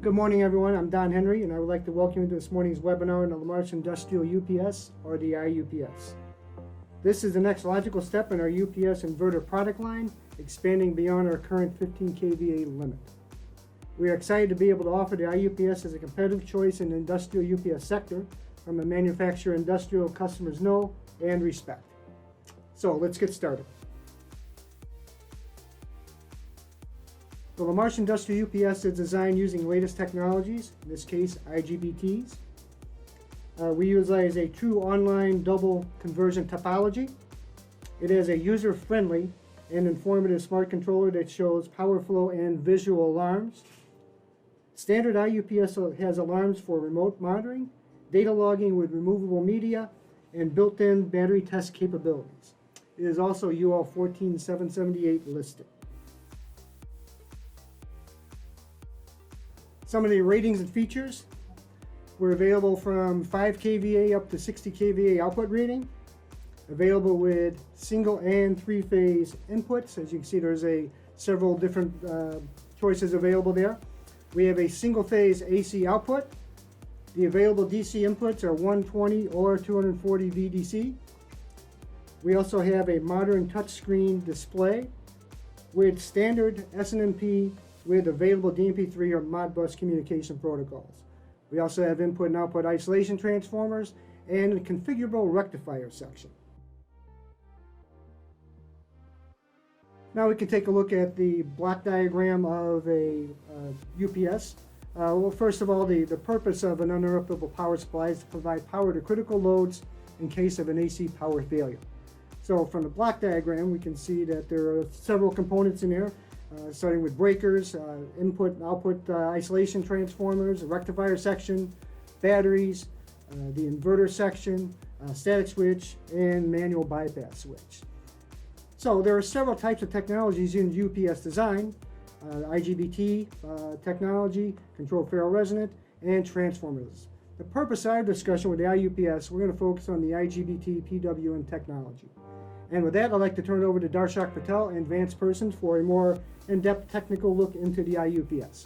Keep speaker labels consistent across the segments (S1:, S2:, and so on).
S1: Good morning, everyone. I'm Don Henry, and I would like to welcome you to this morning's webinar on the Marche Industrial UPS, or the IUPS. This is the next logical step in our UPS inverter product line, expanding beyond our current 15 kVA limit. We are excited to be able to offer the IUPS as a competitive choice in the industrial UPS sector from a manufacturer industrial customers know and respect. So let's get started. The Marche Industrial UPS is designed using latest technologies, in this case IGBTs. We utilize a true online double conversion topology. It is a user-friendly and informative smart controller that shows power flow and visual alarms. Standard IUPS has alarms for remote monitoring, data logging with removable media, and built-in battery test capabilities. It is also UL 14778 listed. Some of the ratings and features were available from 5 kVA up to 60 kVA output rating, available with single and three-phase inputs. As you can see, there's several different choices available there. We have a single-phase AC output. The available DC inputs are 120 or 240 VDC. We also have a modern touchscreen display with standard SNMP with available DMP3 or Modbus communication protocols. We also have input and output isolation transformers and a configurable rectifier section. Now we can take a look at the block diagram of a UPS. Well, first of all, the purpose of an uninterruptible power supply is to provide power to critical loads in case of an AC power failure. So from the block diagram, we can see that there are several components in there. Starting with breakers, input and output isolation transformers, a rectifier section, batteries, the inverter section, static switch, and manual bypass switch. So there are several types of technologies in UPS design, IGBT technology, controlled ferroresonant, and transformers. The purpose of our discussion with the IUPS, we're going to focus on the IGBT PWM technology. And with that, I'd like to turn it over to Darshak Patel and Vance Person for a more in-depth technical look into the IUPS.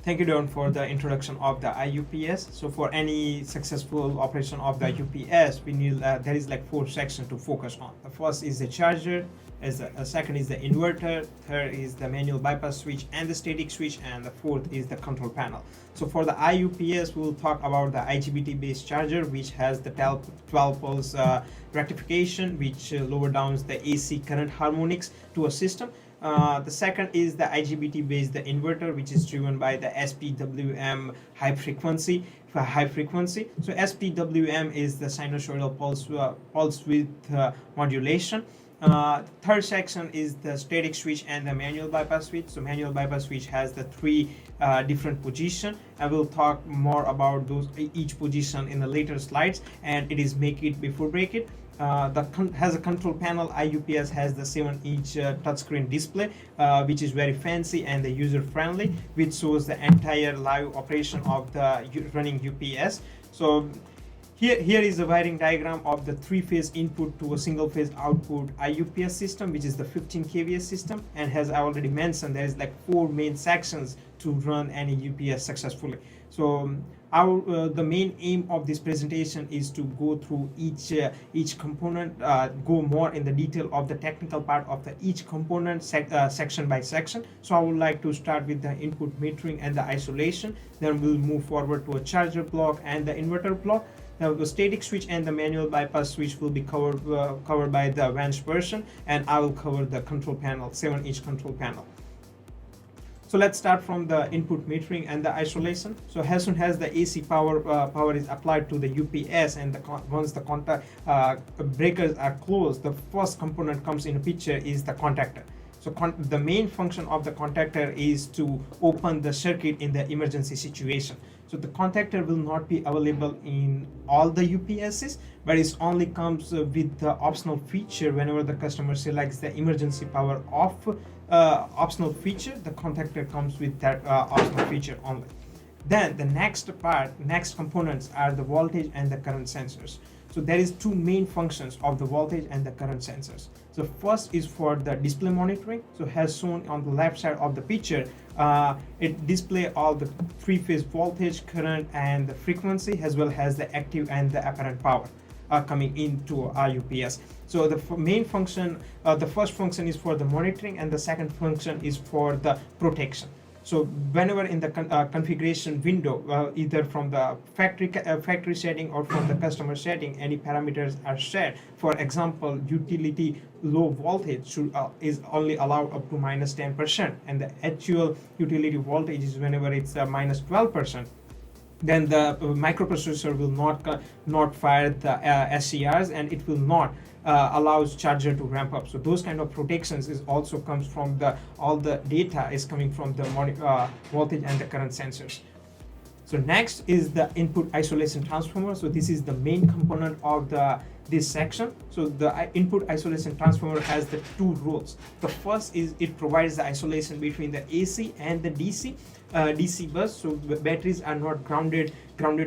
S2: Thank you, Don, for the introduction of the IUPS. So for any successful operation of the UPS, we need there is like 4 sections to focus on. The first is the charger, second is the inverter, third is the manual bypass switch and the static switch, and the fourth is the control panel. So for the IUPS, we'll talk about the IGBT based charger, which has the 12 pulse rectification, which lower downs the AC current harmonics to a system. The second is the IGBT based the inverter, which is driven by the SPWM high frequency. So SPWM is the sinusoidal pulse width modulation. Third section is the static switch and the manual bypass switch. So manual bypass switch has the 3 different position. I will talk more about each position in the later slides, and it is make it before break it. Has a control panel. IUPS has the 7-inch touchscreen display, which is very fancy and the user friendly, which shows the entire live operation of the running UPS. So here is the wiring diagram of the 3-phase input to a single-phase output IUPS system, which is the 15 kVA system. And as I already mentioned, there is like 4 main sections to run any UPS successfully. So the main aim of this presentation is to go through each component, go more in the detail of the technical part of each component section by section. So I would like to start with the input metering and the isolation. Then we'll move forward to a charger block and the inverter block. Now the static switch and the manual bypass switch will be covered by the Vance Person, and I will cover the control panel, 7-inch control panel. So let's start from the input metering and the isolation. So as soon as the AC power is applied to the UPS, and once the contact breakers are closed, the first component comes in a picture is the contactor. So the main function of the contactor is to open the circuit in the emergency situation. So the contactor will not be available in all the UPSs, but it only comes with the optional feature whenever the customer selects the emergency power off optional feature. The contactor comes with that optional feature only. Then the next components are the voltage and the current sensors. So there is 2 main functions of the voltage and the current sensors. So first is for the display monitoring. So as shown on the left side of the picture, it display all the three-phase voltage, current, and the frequency, as well as the active and the apparent power coming into IUPS. So the main function, the first function is for the monitoring, and the second function is for the protection. So whenever in the configuration window, either from the factory setting or from the customer setting, any parameters are set. For example, utility low voltage is only allowed up to -10%, and the actual utility voltage is whenever it's -12%. Then the microprocessor will not fire the SCRs, and it will not allows charger to ramp up. So those kind of protections is also comes from all the data is coming from the voltage and the current sensors. So next is the input isolation transformer. So this is the main component of this section. So the input isolation transformer has the two roles. The first is it provides the isolation between the AC and the DC bus. So the batteries are not grounded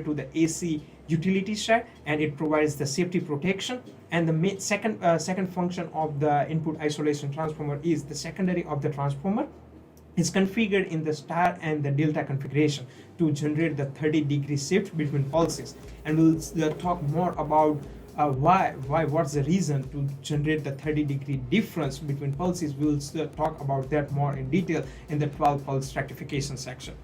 S2: to the AC utility side, and it provides the safety protection. And the second function of the input isolation transformer is the secondary of the transformer is configured in the star and the delta configuration to generate the 30-degree shift between pulses. And we'll talk more about what's the reason to generate the 30-degree difference between pulses. We'll talk about that more in detail in the 12 pulse rectification section.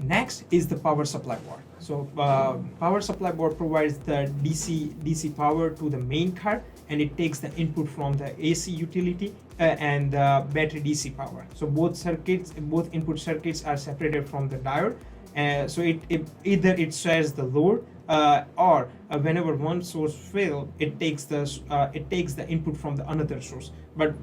S2: Next is the power supply board. So power supply board provides the DC power to the main card, and it takes the input from the AC utility and the battery DC power. So both input circuits are separated from the diode. So either it shares the load or whenever one source fails, it takes the input from the another source. But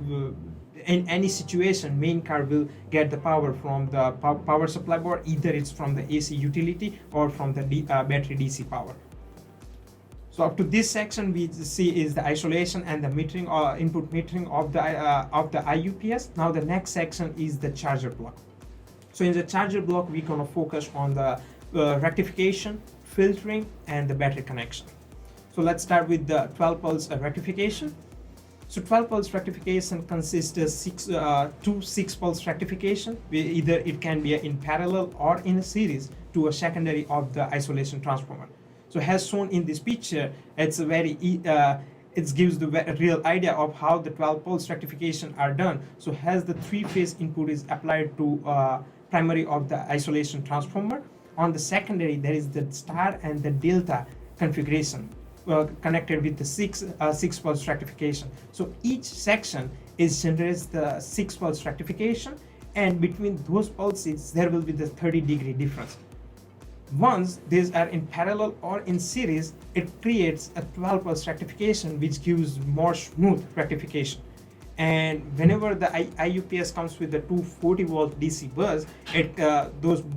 S2: in any situation, main card will get the power from the power supply board. Either it's from the AC utility or from the battery DC power. So up to this section, we see is the isolation and the metering or input metering of the IUPS. Now the next section is the charger block. So in the charger block, we're gonna focus on the rectification, filtering, and the battery connection. So let's start with the 12 pulse rectification. So 12 pulse rectification consists of two 6 pulse rectification. Either it can be in parallel or in a series to a secondary of the isolation transformer. So as shown in this picture, it's a it gives the real idea of how the 12 pulse rectification are done. So as the 3-phase input is applied to primary of the isolation transformer, on the secondary there is the star and the delta configuration connected with the 6 pulse rectification. So each section generates the 6 pulse rectification, and between those pulses there will be the 30-degree difference. Once these are in parallel or in series, it creates a 12 pulse rectification, which gives more smooth rectification. And whenever the IUPS comes with the 240 volt DC bus,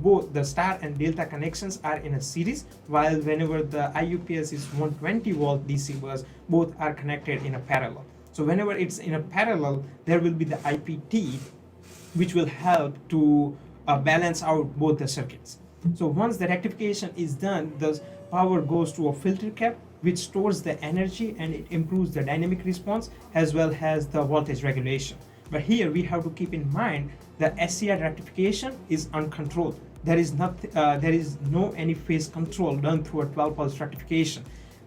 S2: both the star and delta connections are in a series, while whenever the IUPS is 120 volt DC bus, both are connected in a parallel. So whenever it's in a parallel, there will be the IPT, which will help to balance out both the circuits. So once the rectification is done, the power goes to a filter cap, which stores the energy, and it improves the dynamic response as well as the voltage regulation. But here we have to keep in mind the SCR rectification is uncontrolled. There is no any phase control done through a 12 pulse rectification.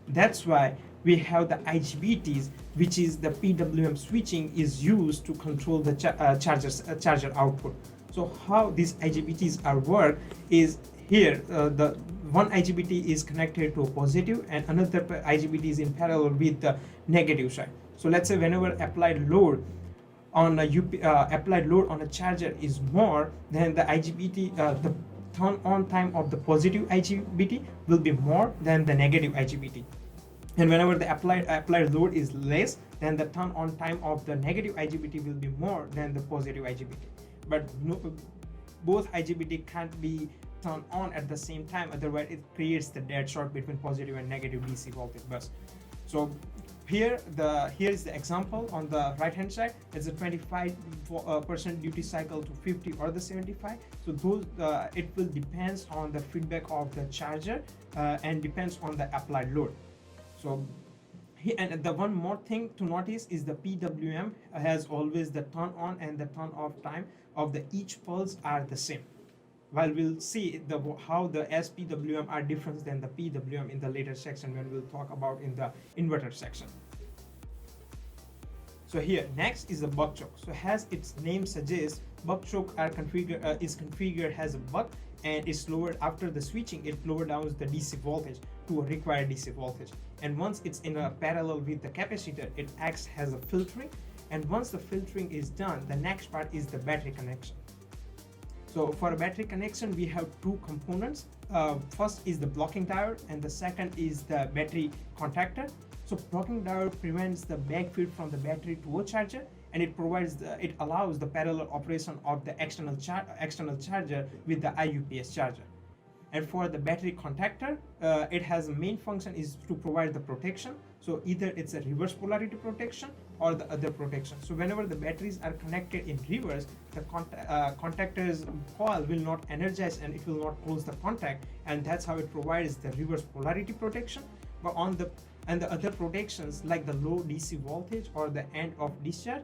S2: That's why we have the IGBTs, which is the PWM switching is used to control the charger output. So how these IGBTs are work is here the one IGBT is connected to a positive and another IGBT is in parallel with the negative side. So let's say whenever applied load on a charger is more, then the IGBT, the turn on time of the positive IGBT will be more than the negative IGBT. And whenever the applied load is less, then the turn on time of the negative IGBT will be more than the positive IGBT. But both IGBT can't be turned on at the same time, otherwise it creates the dead short between positive and negative DC voltage bus. So here is the example on the right hand side. It's a 25% duty cycle to 50 or the 75. So those it will depends on the feedback of the charger and depends on the applied load. So And the one more thing to notice is the PWM has always the turn on and the turn off time of the each pulse are the same. While we'll see how the SPWM are different than the PWM in the later section when we'll talk about in the inverter section. So here next is the buck choke. So as its name suggests, buck choke is configured as a buck and is lowered after the switching. It lower down the DC voltage to a required DC voltage, and once it's in a parallel with the capacitor, it acts as a filtering, and once the filtering is done, the next part is the battery connection. So for a battery connection, we have two components. First is the blocking diode and the second is the battery contactor. So blocking diode prevents the backfeed from the battery to a charger, and it allows the parallel operation of the external charger with the IUPS charger. And for the battery contactor, it has a main function is to provide the protection. So either it's a reverse polarity protection or the other protection. So whenever the batteries are connected in reverse, the contactor's coil will not energize and it will not close the contact, and that's how it provides the reverse polarity protection. But the other protections like the low DC voltage or the end of discharge,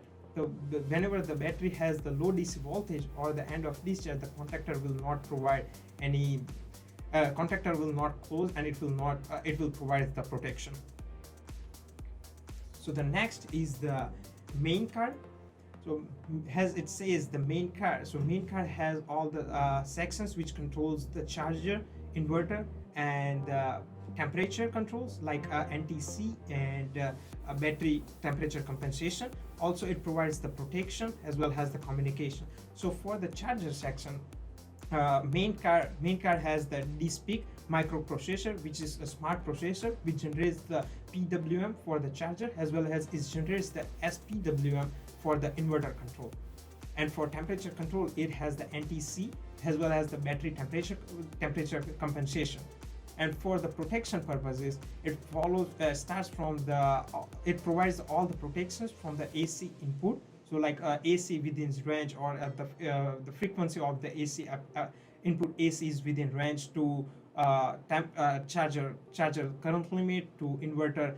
S2: whenever the battery has the low DC voltage or the end of discharge, the contactor will not provide any contactor will not close, and it will provide the protection. So the next is the main card. So as it says, the main card. So main card has all the sections which controls the charger, inverter, and temperature controls like NTC and battery temperature compensation. Also, it provides the protection as well as the communication. So for the charger section, main card has the DSpeak microprocessor, which is a smart processor which generates the PWM for the charger as well as it generates the SPWM for the inverter control. And for temperature control, it has the NTC as well as the battery temperature compensation. And for the protection purposes, it provides all the protections from the AC input. So like AC within range, or at the frequency of the AC input AC is within range, to charger current limit, to inverter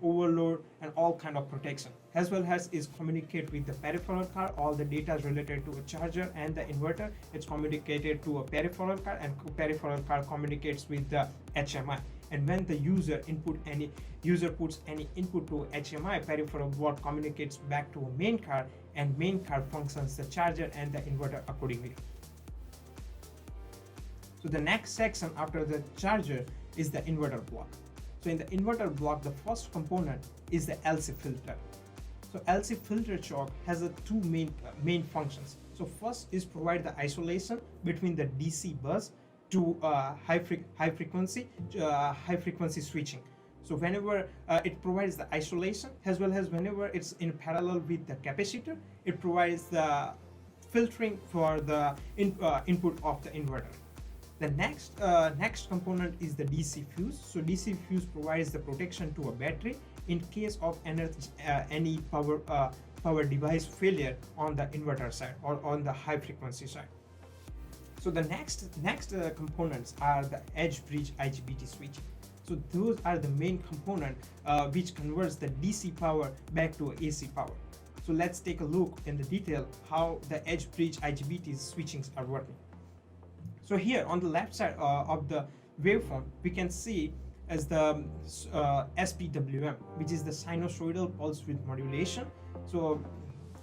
S2: overload, and all kind of protection, as well as is communicate with the peripheral card. All the data is related to a charger and the inverter. It's communicated to a peripheral card, and peripheral card communicates with the HMI. And when the user puts any input to HMI, peripheral board communicates back to a main card, and main card functions the charger and the inverter accordingly. So the next section after the charger is the inverter block. So in the inverter block, the first component is the LC filter. So LC filter choke has two main functions. So first is provide the isolation between the DC bus to high frequency switching. So whenever it provides the isolation, as well as whenever it's in parallel with the capacitor, it provides the filtering for the input of the inverter. The next component is the DC fuse. So DC fuse provides the protection to a battery in case of any power device failure on the inverter side or on the high frequency side. So the next components are the edge bridge IGBT switching. So those are the main component which converts the DC power back to AC power. So let's take a look in the detail how the edge bridge IGBT switchings are working. So here on the left side of the waveform, we can see as the SPWM, which is the sinusoidal pulse width modulation. So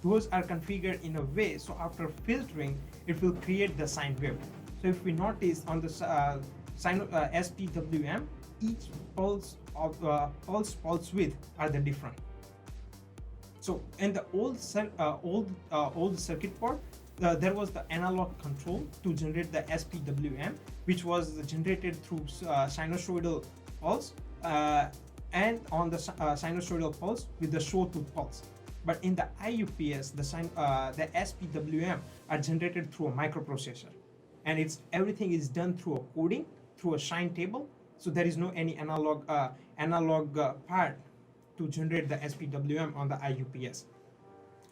S2: those are configured in a way, so after filtering, it will create the sine wave. So if we notice on the SPWM, each pulse width are the different. So in the old circuit board, there was the analog control to generate the SPWM, which was generated through sinusoidal pulse and on the sinusoidal pulse with the sawtooth pulse. But in the IUPS, the SPWM are generated through a microprocessor, and everything is done through a coding, through a sine table. So there is no any analog part to generate the SPWM on the IUPS.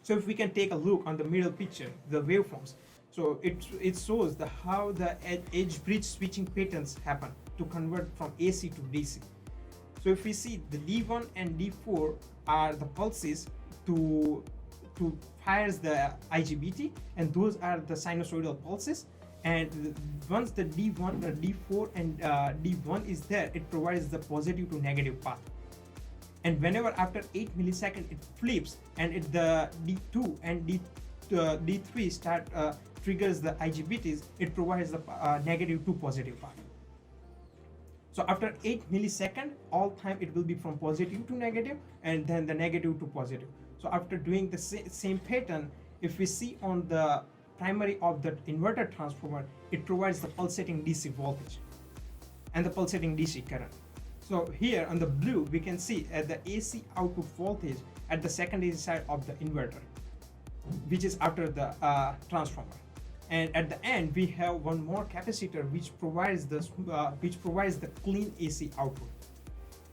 S2: So if we can take a look on the middle picture, the waveforms. So it shows how the edge bridge switching patterns happen to convert from AC to DC. So So if we see the D1 and D4 are the pulses to fires the IGBT, and those are the sinusoidal pulses. And once the D1 or D4 and D1 is there, it provides the positive to negative path. And whenever after 8 milliseconds it flips and the D2 and D3 start triggers the IGBTs, it provides the negative to positive path. So after 8 milliseconds, all time it will be from positive to negative, and then the negative to positive. So after doing the same pattern, if we see on the primary of the inverter transformer, it provides the pulsating DC voltage and the pulsating DC current. So here on the blue, we can see at the AC output voltage at the secondary side of the inverter, which is after the transformer. And at the end, we have one more capacitor which provides the clean AC output.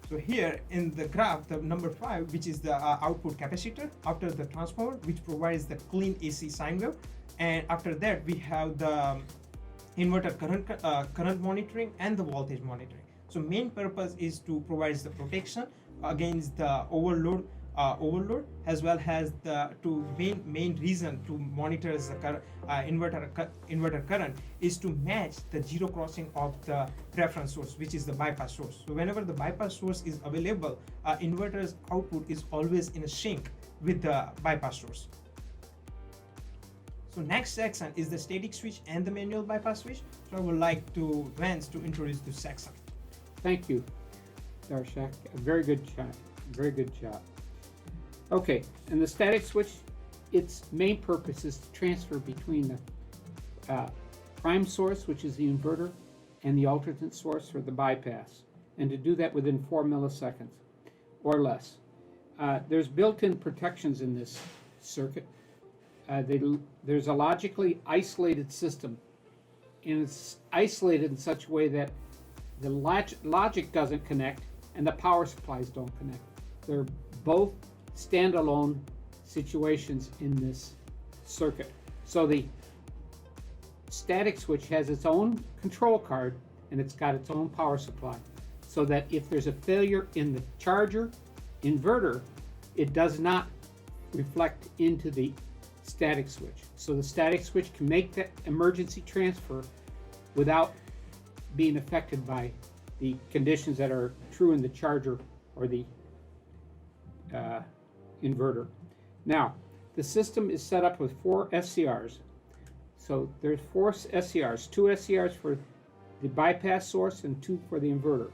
S2: So here in the graph, the number 5, which is the output capacitor after the transformer, which provides the clean AC sine wave. And after that, we have the inverter current monitoring and the voltage monitoring. So main purpose is to provide the protection against the overload, as well as the main reason to monitor the inverter current is to match the zero crossing of the reference source, which is the bypass source. So whenever the bypass source is available, inverter's output is always in a sync with the bypass source. So next section is the static switch and the manual bypass switch. So I would like to Vance to introduce this section.
S3: Thank you, Darshak. A very good job. Very good job. Okay, and the static switch, its main purpose is to transfer between the prime source, which is the inverter, and the alternate source, or the bypass, and to do that within 4 milliseconds or less. There's built-in protections in this circuit. There's a logically isolated system, and it's isolated in such a way that the logic doesn't connect and the power supplies don't connect. They're both standalone situations in this circuit. So the static switch has its own control card and it's got its own power supply, so that if there's a failure in the charger inverter, it does not reflect into the static switch. So the static switch can make that emergency transfer without being affected by the conditions that are true in the charger or the inverter. Now, the system is set up with 4 SCRs. So there's 4 SCRs, 2 SCRs for the bypass source and 2 for the inverter.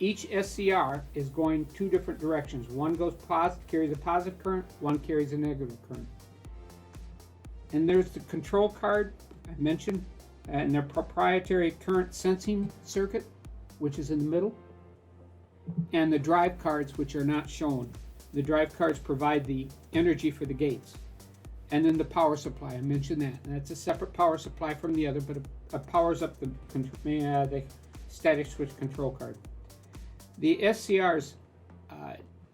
S3: Each SCR is going 2 different directions. One goes carries a positive current, one carries a negative current. And there's the control card I mentioned, and their proprietary current sensing circuit, which is in the middle, and the drive cards, which are not shown. The drive cards provide the energy for the gates. And then the power supply, I mentioned that. And that's a separate power supply from the other, but it powers up the static switch control card. The SCRs,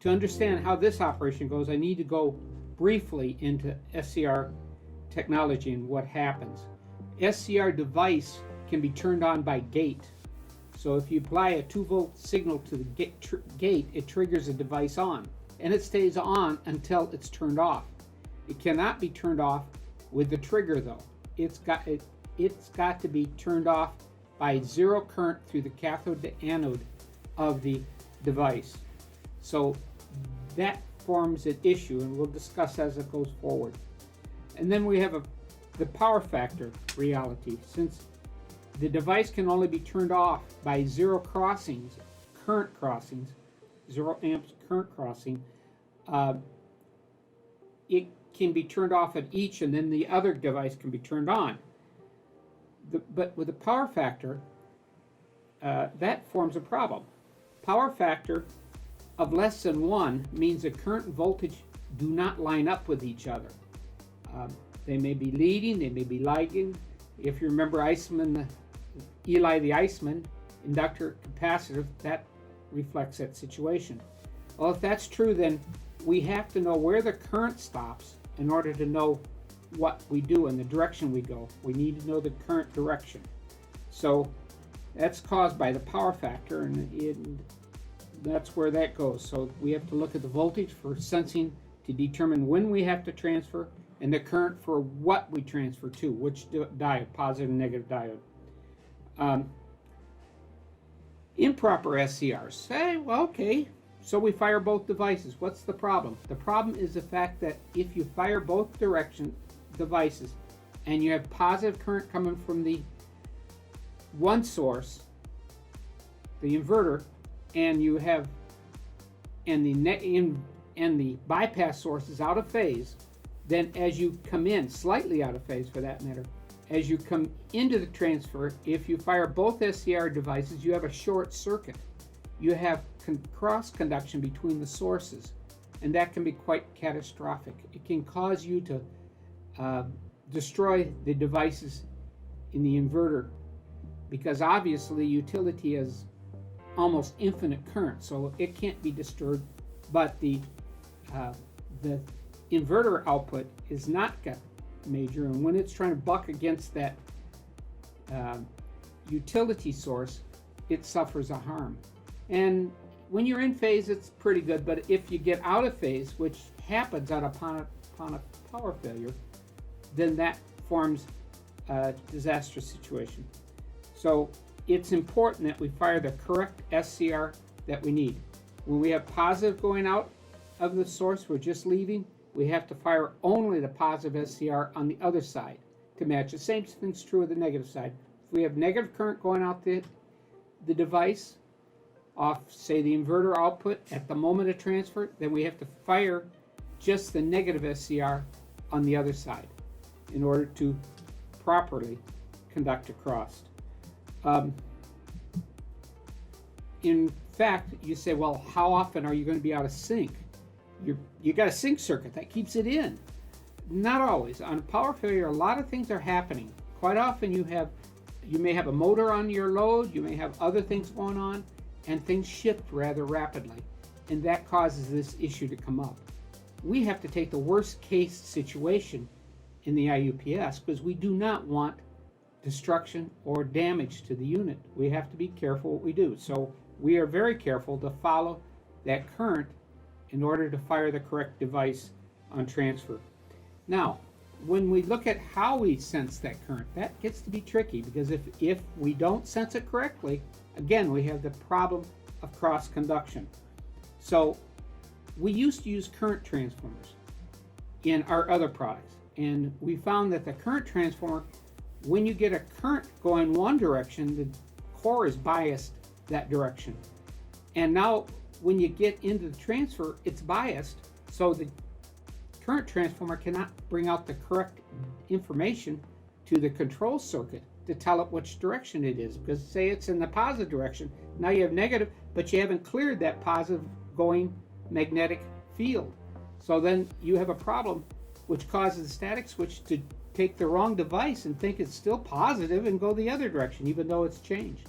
S3: to understand how this operation goes, I need to go briefly into SCR technology and what happens. SCR device can be turned on by gate. So if you apply a 2-volt signal to the gate, it triggers the device on, and it stays on until it's turned off. It cannot be turned off with the trigger, though. It's got to be turned off by zero current through the cathode to anode of the device. So that forms an issue, and we'll discuss as it goes forward. And then we have the power factor reality. Since the device can only be turned off by zero current crossings, 0 amps current crossing, it can be turned off at each, and then the other device can be turned on. But with a power factor, that forms a problem. Power factor of less than 1 means the current and voltage do not line up with each other. They may be leading, they may be lagging. If you remember Eli the Iceman, inductor, capacitor, that reflects that situation. Well, if that's true, then we have to know where the current stops in order to know what we do and the direction we go. We need to know the current direction. So that's caused by the power factor, and that's where that goes. So we have to look at the voltage for sensing to determine when we have to transfer, and the current for what we transfer to, which diode, positive and negative diode. Improper SCRs. Say, well, okay, so we fire both devices. What's the problem? The problem is the fact that if you fire both devices and you have positive current coming from the one source, the inverter, and you have and the bypass source is out of phase, then as you come in, slightly out of phase for that matter, as you come into the transfer, if you fire both SCR devices, you have a short circuit. You have cross conduction between the sources, and that can be quite catastrophic. It can cause you to destroy the devices in the inverter, because obviously utility has almost infinite current, so it can't be disturbed, but the inverter output is not got major, and when it's trying to buck against that utility source, it suffers a harm. And when you're in phase, it's pretty good, but if you get out of phase, which happens upon a power failure, then that forms a disastrous situation. So it's important that we fire the correct SCR that we need. When we have positive going out of the source, we're just leaving, we have to fire only the positive SCR on the other side to match. The same thing's true of the negative side. If we have negative current going out the device off, say, the inverter output at the moment of transfer, then we have to fire just the negative SCR on the other side in order to properly conduct across. In fact, you say, well, how often are you going to be out of sync? You got a sync circuit that keeps it in. Not always. On power failure, a lot of things are happening. Quite often you may have a motor on your load, you may have other things going on, and things shift rather rapidly, and that causes this issue to come up. We have to take the worst case situation in the IUPS because we do not want destruction or damage to the unit. We have to be careful what we do. So we are very careful to follow that current in order to fire the correct device on transfer. Now, when we look at how we sense that current, that gets to be tricky, because if we don't sense it correctly, again, we have the problem of cross conduction. So we used to use current transformers in our other products, and we found that the current transformer, when you get a current going one direction, the core is biased that direction. And now when you get into the transfer, it's biased, so the current transformer cannot bring out the correct information to the control circuit to tell it which direction it is. Because say it's in the positive direction, now you have negative, but you haven't cleared that positive going magnetic field. So then you have a problem which causes the static switch to take the wrong device and think it's still positive and go the other direction, even though it's changed.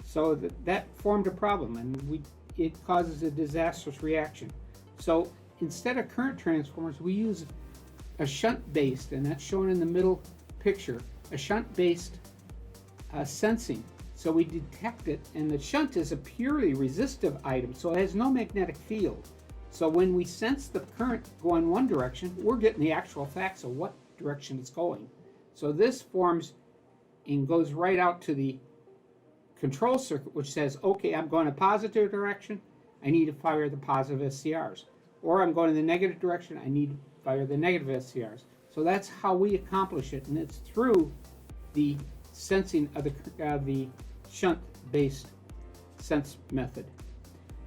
S3: So that formed a problem, and it causes a disastrous reaction. So instead of current transformers, we use a shunt-based, and that's shown in the middle picture, a shunt-based sensing. So we detect it, and the shunt is a purely resistive item, so it has no magnetic field. So when we sense the current going one direction, we're getting the actual facts of what direction it's going. So this forms and goes right out to the control circuit, which says, okay, I'm going a positive direction, I need to fire the positive SCRs. Or I'm going in the negative direction, I need to fire the negative SCRs. So that's how we accomplish it, and it's through the sensing of the shunt-based sense method.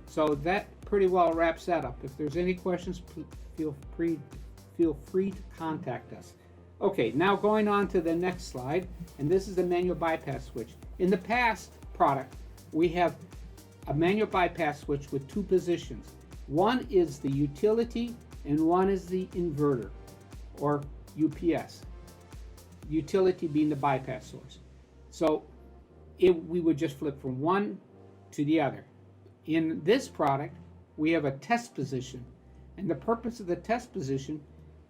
S3: So that pretty well wraps that up. If there's any questions, feel free to contact us. Okay, now going on to the next slide, and this is the manual bypass switch. In the past product, we have a manual bypass switch with two positions. One is the utility and one is the inverter, or UPS. Utility being the bypass source. So we would just flip from one to the other. In this product, we have a test position, and the purpose of the test position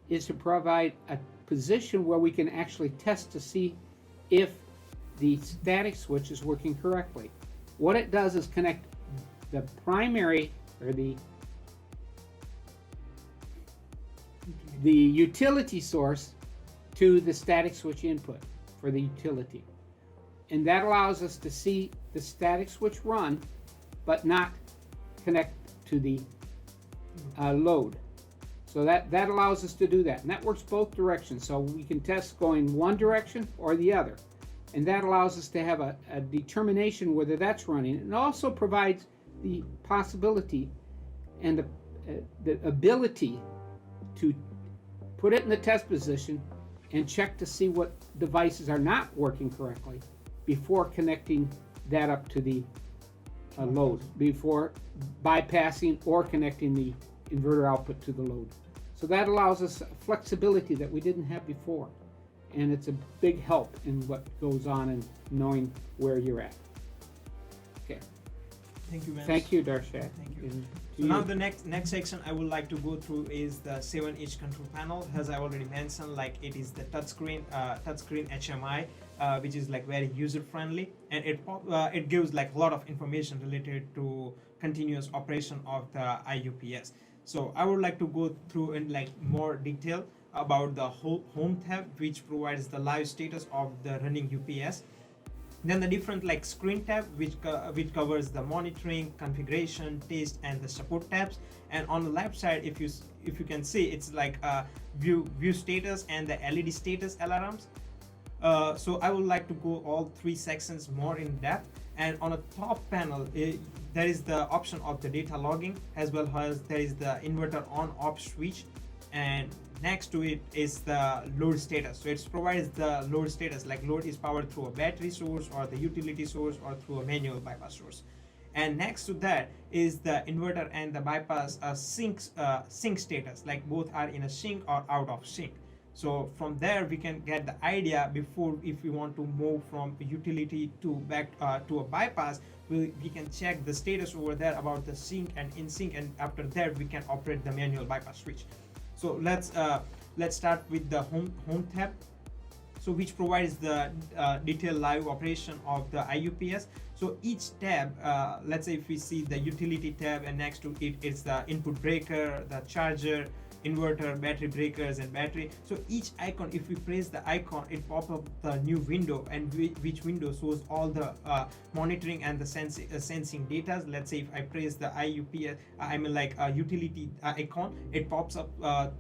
S3: is to provide a position where we can actually test to see if the static switch is working correctly. What it does is connect the primary or the utility source to the static switch input for the utility. And that allows us to see the static switch run, but not connect to the load. So that allows us to do that. And that works both directions. So we can test going one direction or the other. And that allows us to have a determination whether that's running. It also provides the possibility and the ability to put it in the test position and check to see what devices are not working correctly before connecting that up to the load, before bypassing or connecting the inverter output to the load. So that allows us flexibility that we didn't have before. And it's a big help in what goes on and knowing where you're at. Okay.
S2: Thank you, Vince.
S3: Thank you, Darshad.
S2: Thank you. So now the next section I would like to go through is the 7-inch control panel. As I already mentioned, like it is the touchscreen HMI, which is like very user friendly, and it gives like a lot of information related to continuous operation of the IUPS. So I would like to go through in like more detail about the home tab, which provides the live status of the running UPS. Then the different like screen tab, which covers the monitoring, configuration, test, and the support tabs. And on the left side, if you can see, it's like view status and the LED status alarms. So I would like to go all three sections more in depth. And on the top panel, there is the option of the data logging, as well as there is the inverter on-off switch, and next to it is the load status. So it provides the load status, like load is powered through a battery source or the utility source or through a manual bypass source. And next to that is the inverter and the bypass sync status, like both are in a sync or out of sync. So from there we can get the idea before, if we want to move from a utility to back to a bypass, we can check the status over there about the sync and in sync, and after that we can operate the manual bypass switch. So let's start with the home tab, so which provides the detailed live operation of the IUPS. So each tab, let's say if we see the utility tab, and next to it is the input breaker, the charger, inverter, battery breakers, and battery. So each icon, if we press the icon, it pops up the new window, and which window shows all the monitoring and the sensing data. Let's say if I press the IUPS, I mean like a utility icon, it pops up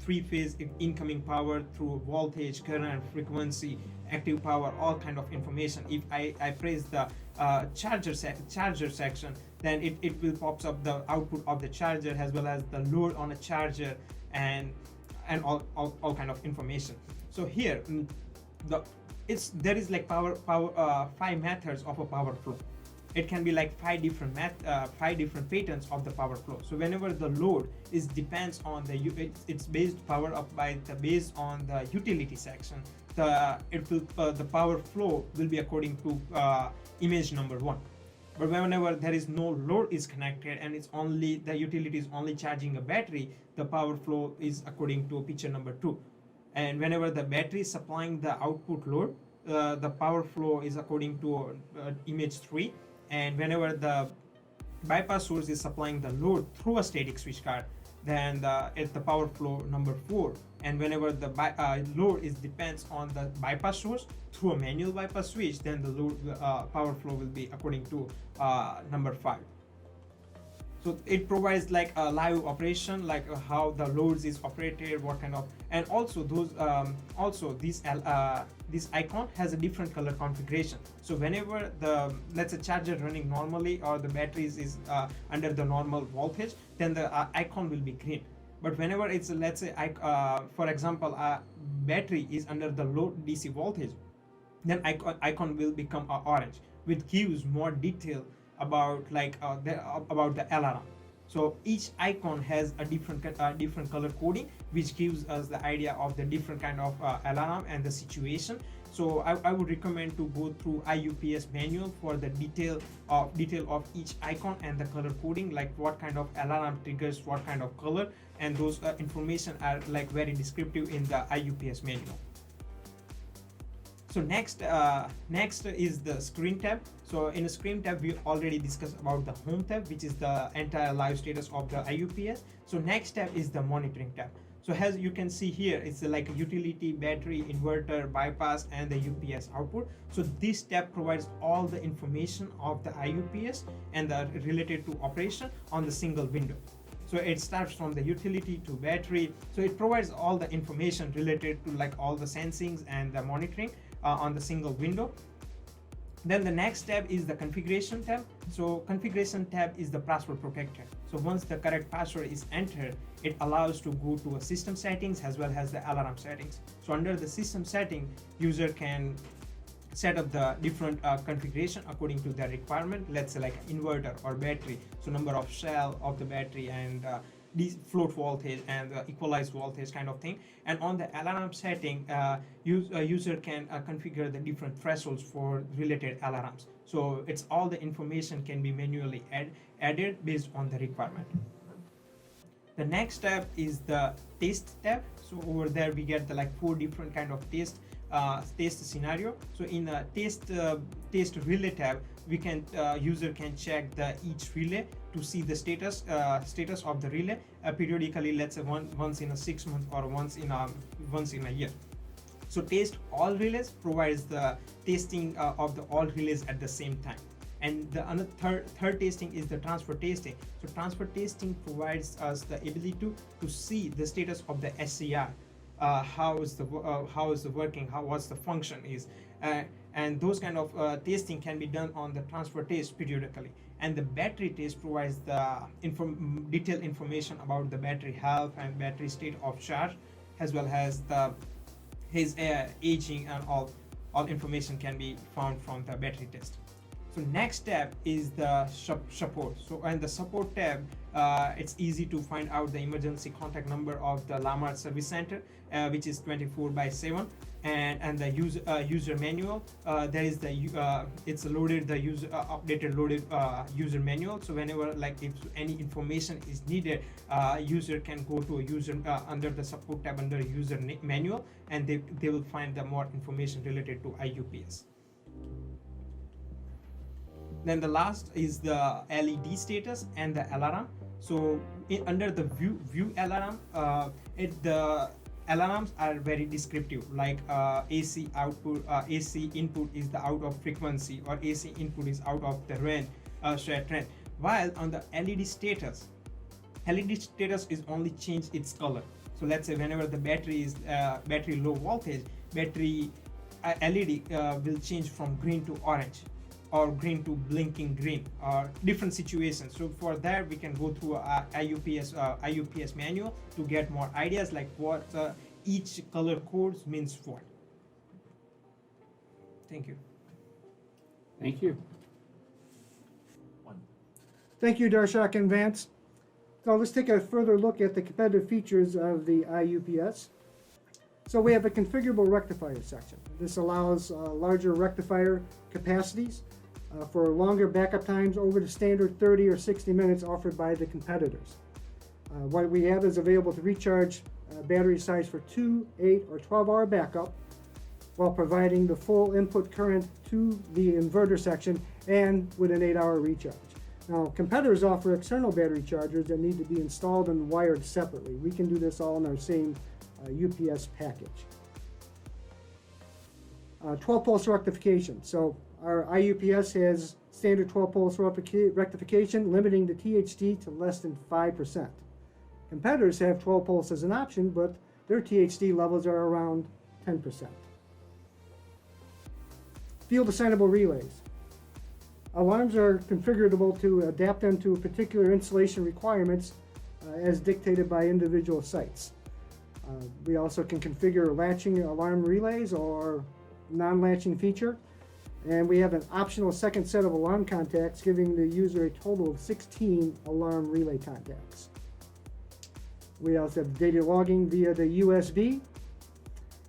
S2: three-phase incoming power through voltage, current, frequency, active power, all kind of information. If I press the charger section, then it will pops up the output of the charger, as well as the load on a charger, and all kind of information. So here there is like five methods of a power flow. It can be like five different patterns of the power flow. So whenever the load is depends on the it's based power up by the based on the utility section, the power flow will be according to image number 1. But whenever there is no load is connected and it's only the utility is only charging a battery, the power flow is according to picture number 2. And whenever the battery is supplying the output load, the power flow is according to image 3. And whenever the bypass source is supplying the load through a static switch card, then it's the power flow number 4. And whenever the load is depends on the bypass source through a manual bypass switch, then the load power flow will be according to number 5. So it provides like a live operation, like how the loads is operated, what kind of, and also those this icon has a different color configuration. So whenever the let's say charger running normally or the batteries is under the normal voltage, then the icon will be green. But whenever it's let's say for example battery is under the low DC voltage, then icon will become orange, which gives more detail about like about the alarm. So each icon has a different color coding, which gives us the idea of the different kind of alarm and the situation. So I would recommend to go through IUPS manual for the detail of each icon and the color coding, like what kind of alarm triggers what kind of color, and those information are like very descriptive in the IUPS manual. So next is the screen tab. So in the screen tab, we already discussed about the home tab, which is the entire live status of the IUPS. So next tab is the monitoring tab. So as you can see here, it's like a utility, battery, inverter, bypass, and the UPS output. So this tab provides all the information of the IUPS and the related to operation on the single window. So it starts from the utility to battery. So it provides all the information related to like all the sensings and the monitoring on the single window. Then the next tab is the configuration tab. So configuration tab is the password protector. So once the correct password is entered, it allows to go to a system settings as well as the alarm settings. So under the system setting, user can set up the different configuration according to their requirement. Let's say like inverter or battery, so number of cell of the battery and float voltage and equalized voltage kind of thing. And on the alarm setting, user can configure the different thresholds for related alarms. So it's all the information can be manually added based on the requirement. The next tab is the test tab. So over there we get the like 4 different kind of test scenario. So in the test relay tab, we can user can check the each relay to see the status of the relay periodically. Let's say once in a 6 month or once in a year. So test all relays provides the testing of the all relays at the same time. And the third testing is the transfer testing. So transfer testing provides us the ability to see the status of the SCR. How is the working, what's the function is, and those kind of testing can be done on the transfer test periodically. And the battery test provides the detailed information about the battery health and battery state of charge, as well as his aging, and all information can be found from the battery test. So next tab is the support. So in the support tab, it's easy to find out the emergency contact number of the Marche service center, which is 24/7, and the user manual. There is the it's loaded the updated loaded user manual. So whenever like if any information is needed, user can go to a user under the support tab under user manual, and they will find the more information related to IUPS. Then the last is the LED status and the alarm. So under the view alarm, the alarms are very descriptive, like AC output, AC input is the out of frequency, or AC input is out of the range, trend. While on the LED status is only change its color. So let's say whenever the battery is battery low voltage, battery LED will change from green to orange, or green to blinking green, or different situations. So for that we can go through a IUPS manual to get more ideas like what each color codes means what. Thank you.
S3: Thank you.
S1: Thank you, Darshak and Vance. So let's take a further look at the competitive features of the IUPS. So we have a configurable rectifier section. This allows larger rectifier capacities for longer backup times over the standard 30 or 60 minutes offered by the competitors. What we have is available to recharge battery size for 2, 8, or 12-hour backup, while providing the full input current to the inverter section and with an 8-hour recharge. Now, competitors offer external battery chargers that need to be installed and wired separately. We can do this all in our same UPS package. 12-pulse rectification. So our IUPS has standard 12-pulse rectification, limiting the THD to less than 5%. Competitors have 12 pulse as an option, but their THD levels are around 10%. Field assignable relays. Alarms are configurable to adapt them to particular installation requirements as dictated by individual sites. We also can configure latching alarm relays or non-latching feature. And we have an optional second set of alarm contacts, giving the user a total of 16 alarm relay contacts. We also have data logging via the USB,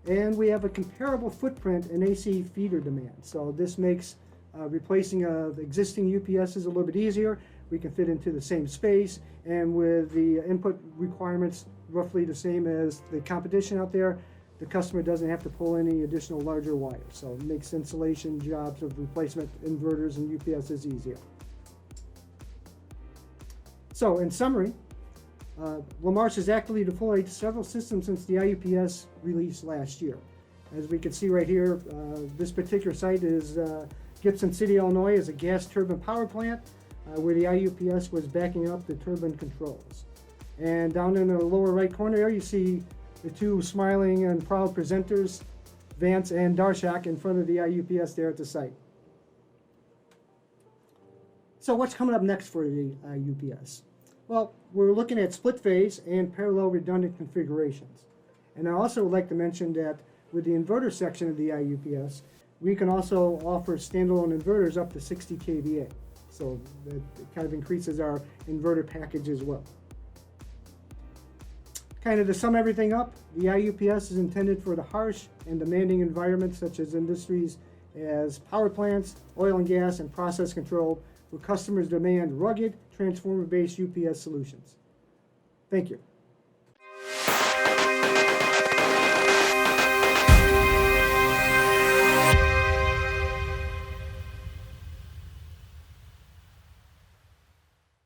S1: and we have a comparable footprint in AC feeder demand. So this makes replacing existing UPSs a little bit easier. We can fit into the same space, and with the input requirements roughly the same as the competition out there, the customer doesn't have to pull any additional larger wires. So it makes installation jobs of replacement inverters and UPSs easier. So in summary, Marche has actively deployed several systems since the IUPS release last year. As we can see right here, this particular site is Gibson City, Illinois, is a gas turbine power plant where the IUPS was backing up the turbine controls. And down in the lower right corner there, you see the two smiling and proud presenters, Vance and Darshak, in front of the IUPS there at the site. So what's coming up next for the IUPS? Well, we're looking at split phase and parallel redundant configurations. And I also would like to mention that with the inverter section of the IUPS, we can also offer standalone inverters up to 60 kVA. So that kind of increases our inverter package as well. Kind of to sum everything up, the IUPS is intended for the harsh and demanding environments such as industries as power plants, oil and gas, and process control, where customers demand rugged, transformer-based UPS solutions. Thank you.